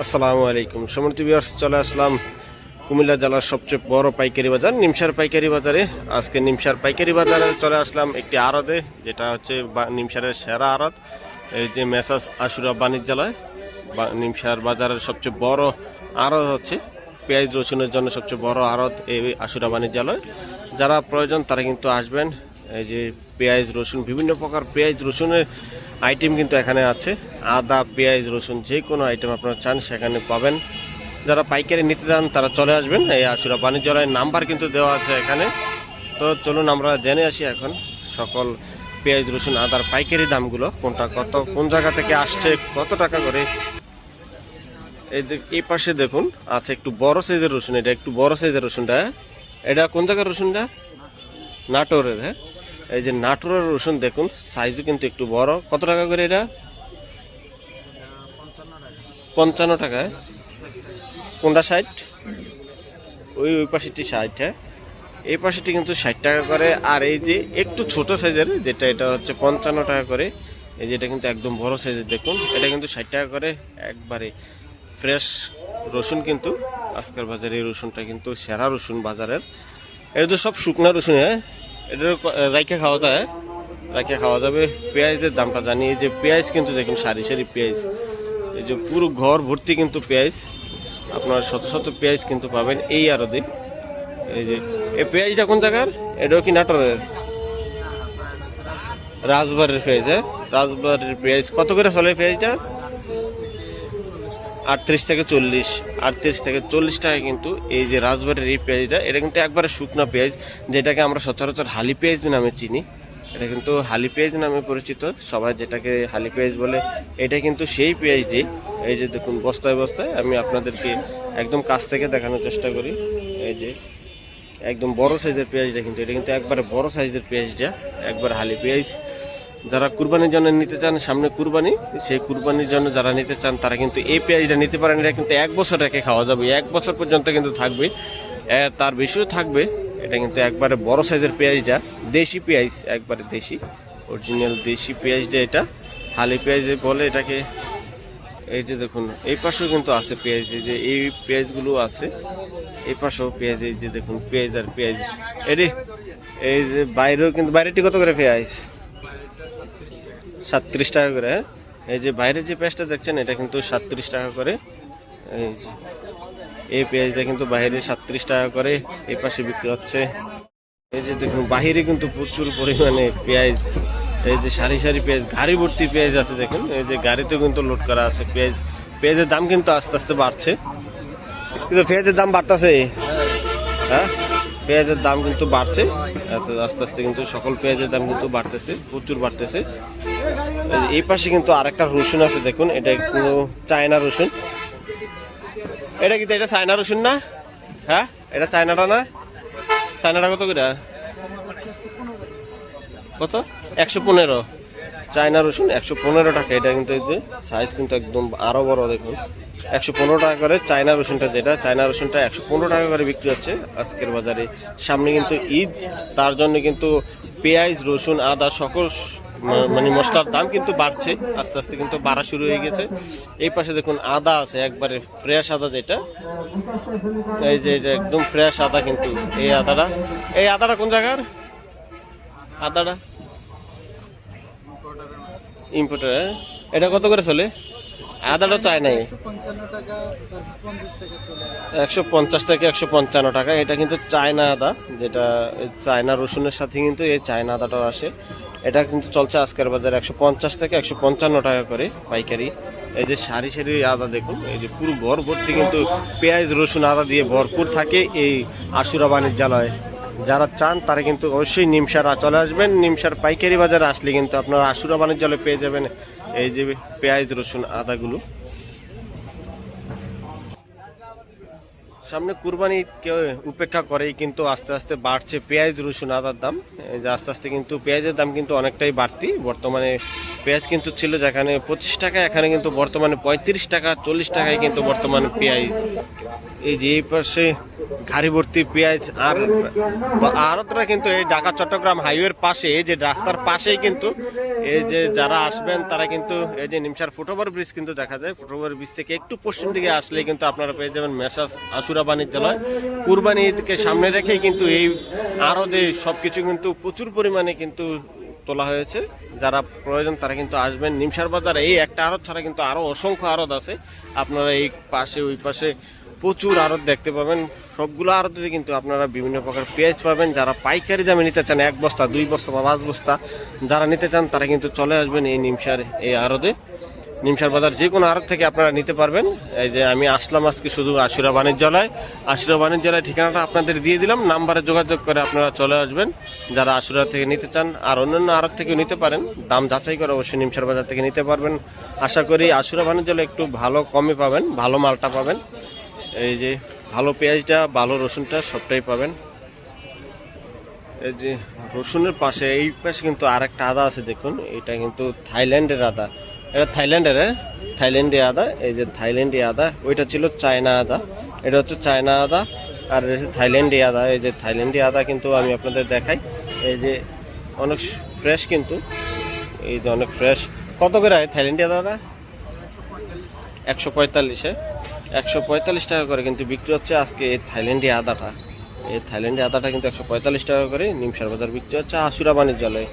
আসসালামু আলাইকুম সম্মানিত ভিউয়ার্স, চলে আসলাম কুমিল্লা জেলার সবচেয়ে বড় পাইকারি বাজার নিমসার পাইকারি বাজারে। আজকে নিমসার পাইকারি বাজারে চলে আসলাম একটি আড়তে, যেটা হচ্ছে নিমসারের সেরা আড়ত। এই যে মেসাজ আশুরা বাণিজ্যালয় নিমসার বাজারের সবচেয়ে বড় আড়ত হচ্ছে পেঁয়াজ রসুনের জন্য সবচেয়ে বড় আড়ত এই আশুরা বাণিজ্যালয়। যারা প্রয়োজন তারা কিন্তু আসবেন। এই যে পেঁয়াজ রসুন, বিভিন্ন প্রকার পেঁয়াজ রসুনের আইটেম কিন্তু এখানে আছে। আদা, পেঁয়াজ, রসুন যে কোনো আইটেম আপনারা চান সেখানে পাবেন। যারা পাইকারি নিতে চান তারা চলে আসবেন। এই আশুরা বাণিজ্যালয়ের নাম্বার কিন্তু দেওয়া আছে এখানে। তো চলুন আমরা জেনে আসি এখন সকল পেঁয়াজ, রসুন, আদার পাইকারি দামগুলো, কোনটা কত, কোন জায়গা থেকে আসছে, কত টাকা করে। এই যে এই পাশে দেখুন আছে একটু বড় সাইজের রসুন। এটা একটু বড় সাইজের রসুনটা। এটা কোন জায়গার রসুনটা? নাটোরের। হ্যাঁ, এই যে নাটোরের রসুন দেখুন, সাইজও কিন্তু একটু বড়। কত টাকা করে এটা? 55 টাকায়। কোনটা 60? ওই পাশেটি 60। হ্যাঁ, এই পাশেটি কিন্তু 60 টাকা করে। আর এই যে একটু ছোট সাইজের যেটা, এটা হচ্ছে 55 টাকা করে। এই যে এটা কিন্তু একদম বড় সাইজের দেখুন, এটা কিন্তু 60 টাকা করে। একবারে ফ্রেশ রসুন কিন্তু আজকের বাজারে এই রসুনটা কিন্তু সেরা রসুন বাজারের। এটা তো সব শুকনা রসুন। হ্যাঁ, এটা রাইখে খাওয়া যায়, রাইখে খাওয়া যাবে। পেঁয়াজের দামটা জানি। এই যে পেঁয়াজ কিন্তু দেখুন সারি সারি পেঁয়াজ, এই যে পুরো ঘর ভর্তি কিন্তু পেঁয়াজ। আপনার শত শত পেঁয়াজ কিন্তু পাবেন এই আড়তে। এই যে এই পেঁয়াজটা কোন জায়গার? এটাও কি নাটোরের? রাজবাড়ির পেঁয়াজ। হ্যাঁ, রাজবাড়ির পেঁয়াজ কত করে চলে পেঁয়াজটা? 38 থেকে 40। 38 থেকে 40 টাকা কিন্তু এই যে রাজবাড়ির এই পেঁয়াজটা। এটা কিন্তু একবারে শুকনো পেঁয়াজ, যেটাকে আমরা সচরাচর হালি পেঁয়াজ নামে চিনি। এটা কিন্তু হালি পেঁয়াজ নামে পরিচিত, সবাই যেটাকে হালি পেঁয়াজ বলে। এটা কিন্তু সেই পেঁয়াজটি। এই যে দেখুন বস্তায় বস্তায়, আমি আপনাদেরকে একদম কাছ থেকে দেখানোর চেষ্টা করি। এই যে একদম বড় সাইজের পেঁয়াজটা, কিন্তু এটা কিন্তু একবারে বড় সাইজের পেঁয়াজটা, একবার হালি পেঁয়াজ। যারা কুরবানির জন্য নিতে চান, সামনে কুরবানি, সেই কুরবানির জন্য যারা নিতে চান তারা কিন্তু এই পেঁয়াজটা নিতে পারেন। এটা কিন্তু 1 বছর রেখে খাওয়া যাবে, 1 বছর পর্যন্ত কিন্তু থাকবে, তার বেশিও থাকবে। এটা কিন্তু একবারে বড় সাইজের পেঁয়াজটা, দেশি পেঁয়াজ, একবারে দেশি অরিজিনাল দেশি পেঁয়াজটা। এটা হালি পেঁয়াজ বলে এটাকে। এই যে দেখুন এই পাশেও কিন্তু আছে পেঁয়াজ, এই যে এই পেঁয়াজগুলো আছে এই পাশেও পেঁয়াজ। এই যে দেখুন পেঁয়াজ আর পেঁয়াজ। এটি এই যে বাইরেও কিন্তু, বাইরেটি কত করে পেঁয়াজ? 37 টাকা করে। এই যে বাইরের যে পেঁয়াজটা দেখছেন এটা কিন্তু 37 টাকা করে। এই যে এই পেঁয়াজটা কিন্তু বাইরে 37 টাকা করে এই পাশে বিক্রি হচ্ছে। এই যে দেখুন বাহিরে কিন্তু প্রচুর পরিমাণে পেঁয়াজ। এই যে সারি সারি পেঁয়াজ, গাড়ি ভর্তি পেঁয়াজ আছে দেখুন। এই যে গাড়িতেও কিন্তু লোড করা আছে পেঁয়াজ। পেঁয়াজের দাম কিন্তু আস্তে আস্তে বাড়ছে, কিন্তু পেঁয়াজের দাম বাড়তেছে। হ্যাঁ, পেঁয়াজের দাম কিন্তু বাড়ছে আস্তে আস্তে, কিন্তু সকল পেঁয়াজের দাম কিন্তু বাড়তেছে, প্রচুর বাড়তেছে। এই পাশে কিন্তু আরেকটা রসুন আছে দেখুন, এটা কোনো চায়না রসুন। এটা কিন্তু, এটা চায়না রসুন না? হ্যাঁ, এটা চায়নাটা না? চায়নাটা কত করে? কত? 115। চায়না রসুন 115 টাকা। এটা কিন্তু এই যে সাইজ কিন্তু একদম আরো বড় দেখুন, 115 টাকা করে চায়না রসুনটা। যেটা চায়না রসুনটা 115 টাকা করে বিক্রি হচ্ছে আজকের বাজারে। সামনে কিন্তু ঈদ, তার জন্য কিন্তু পেঁয়াজ, রসুন, আদা সকল মানে মশলার দাম কিন্তু বাড়ছে, আস্তে আস্তে কিন্তু বাড়া শুরু হয়ে গেছে। এই পাশে দেখুন আদা আছে, একবারে ফ্রেশ আদা যেটা। এই যে এটা একদম ফ্রেশ আদা কিন্তু। এই আদাটা, এই আদাটা কোন জায়গার আদাটা? ইম্পোর্টার। এটা কত করে চলে? আদাটা চায় নাই 150 থেকে 155 টাকা। এটা কিন্তু চায়না আদা, যেটা চায়না রসুনের সাথে কিন্তু এই চায়না আদাটাও আসে। এটা কিন্তু চলছে আজকের বাজারে 150 থেকে 155 টাকা করে পাইকারি। এই যে সারি সারি আদা দেখুন, এই যে পুরো ঘর ভর্তি কিন্তু পেঁয়াজ, রসুন, আদা দিয়ে ভরপুর থাকে এই আশুরা বাণিজ্যালয়। যারা চান তারা কিন্তু অবশ্যই নিমসার চলে আসবেন। নিমসার পাইকারি বাজারে আসলে কিন্তু আপনারা আশুরা বাণিজ্যালয়ে পেয়ে যাবেন এই যে পেঁয়াজ, রসুন, আদাগুলো। সামনে কুরবানি কেউ উপেক্ষা করেই কিন্তু আস্তে আস্তে বাড়ছে পেঁয়াজ, রসুন, আদার দাম। এই যে আস্তে আস্তে কিন্তু পেঁয়াজের দাম কিন্তু অনেকটাই বাড়তি। বর্তমানে পেঁয়াজ কিন্তু ছিল যেখানে 25 টাকা, এখানে কিন্তু বর্তমানে 35 টাকা, 40 টাকায় কিন্তু বর্তমানে পেঁয়াজ। এই যে এই পাশে গাড়ি ভর্তি পেঁয়াজ। আর আড়তরা কিন্তু এই ঢাকা চট্টগ্রাম হাইওয়ের পাশে, এই যে রাস্তার পাশেই কিন্তু এই যে যারা আসবেন তারা কিন্তু এই যে নিমসার ফুটওভার ব্রিজ কিন্তু দেখা যায়। ফুটওভার ব্রিজ থেকে একটু পশ্চিম দিকে আসলে কিন্তু আপনারা পেয়ে যাবেন মেসাজ আশুরা বাণিজ্যালয়। কুরবানি ঈদকে সামনে রেখেই কিন্তু এই আড়তে সবকিছু কিন্তু প্রচুর পরিমাণে কিন্তু তোলা হয়েছে। যারা প্রয়োজন তারা কিন্তু আসবেন নিমসার বাজারে। এই একটা আড়ত ছাড়া কিন্তু আরো অসংখ্য আড়ত আছে, আপনারা এই পাশে ওই পাশে প্রচুর আড়ত দেখতে পাবেন। সবগুলো আড়তে কিন্তু আপনারা বিভিন্ন প্রকার পেঁয়াজ পাবেন। যারা পাইকারি দামে নিতে চান 1 বস্তা 2 বস্তা বা 5 বস্তা যারা নিতে চান তারা কিন্তু চলে আসবেন এই নিমসার এই আড়তে। নিমসার বাজার যে কোনো আড়ত থেকে আপনারা নিতে পারবেন। এই যে আমি আসলাম আজকে শুধু আশুরা বাণিজ্যালয়। আশুরা বাণিজ্যালয় ঠিকানাটা আপনাদের দিয়ে দিলাম, নাম্বারে যোগাযোগ করে আপনারা চলে আসবেন যারা আশুরা থেকে নিতে চান। আর অন্যান্য আড়ত থেকেও নিতে পারেন, দাম যাচাই করে অবশ্যই নিমসার বাজার থেকে নিতে পারবেন। আশা করি আশুরা বাণিজ্যালয় একটু ভালো কমে পাবেন, ভালো মালটা পাবেন। এই যে ভালো পেঁয়াজটা, ভালো রসুনটা সবটাই পাবেন। এই যে রসুনের পাশে এই পাশে কিন্তু আর একটা আদা আছে, দেখুন এটা কিন্তু থাইল্যান্ডের আদা। এটা থাইল্যান্ডের আদা। এই যে থাইল্যান্ডি আদা, ওইটা ছিল চায়না আদা, এটা হচ্ছে চায়না আদা। আর থাইল্যান্ডি আদা, এই যে থাইল্যান্ডি আদা কিন্তু আমি আপনাদের দেখাই। এই যে অনেক ফ্রেশ কিন্তু, এই যে অনেক ফ্রেশ। কত করে থাইল্যান্ডি আদাটা? 145, 145 টাকা করে কিন্তু বিক্রি হচ্ছে আজকে এই থাইল্যান্ডি আদাটা। এই থাইল্যান্ডি আদাটা কিন্তু 145 টাকা করে নিমসার বাজার বিক্রি হচ্ছে আশুরা বাণিজ্যালয়ে।